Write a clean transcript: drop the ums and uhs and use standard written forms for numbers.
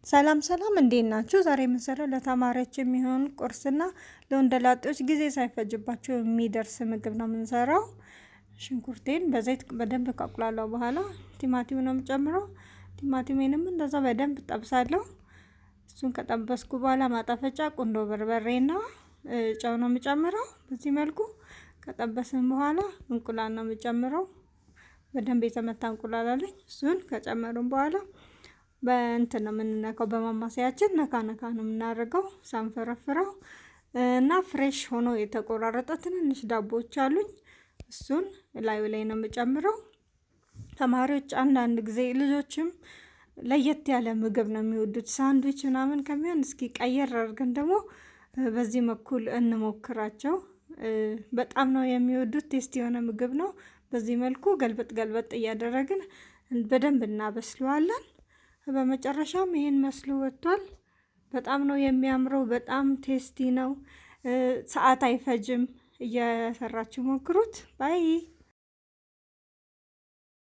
ሰላም ሰላም እንዴት ናችሁ? ዛሬ የምንሰራው ለተማሪዎች የሚሆን ቁርስና ለወንደላጤዎች ጊዜ ሳይፈጅባቸው የሚደርስ ምግብ ነው የምንሰራው። ሽንኩርቴን በዘይት በደንብ ካቁላላው በኋላ ቲማቲም ነው የምጨምረው። ቲማቲሜንም እንደዛ በደንብ ጠብሳለሁ። እሱን ከጠበስኩ በኋላ ማጣፈጫ ቁንዶ በርበሬና ጨው ነው የምጨምረው። በዚህ መልኩ ከጠበስን በኋላ እንቁላል ነው የምጨምረው። በደንብ የተመታ እንቁላል አለኝ። እሱን ከጨመርን በኋላ በእንትን ነው የምንነካው፣ በማማሰያችን ነካ ነካ ነው የምናደርገው ሳንፈረፍረው። እና ፍሬሽ ሆኖ የተቆራረጠ ትንንሽ ዳቦዎች አሉኝ። እሱን ላዩ ላይ ነው የምጨምረው። ተማሪዎች አንዳንድ ጊዜ ልጆችም ለየት ያለ ምግብ ነው የሚወዱት። ሳንድዊች ምናምን ከሚሆን እስኪ ቀየር አድርገን ደግሞ በዚህ በኩል እንሞክራቸው። በጣም ነው የሚወዱት። ቴስቲ የሆነ ምግብ ነው። በዚህ መልኩ ገልበጥ ገልበጥ እያደረግን በደንብ እናበስለዋለን። በመጨረሻም ይሄን መስሎ ወጥቷል። በጣም ነው የሚያምረው። በጣም ቴስቲ ነው። ሰዓት አይፈጅም። እየሰራችሁ ሞክሩት። ባይ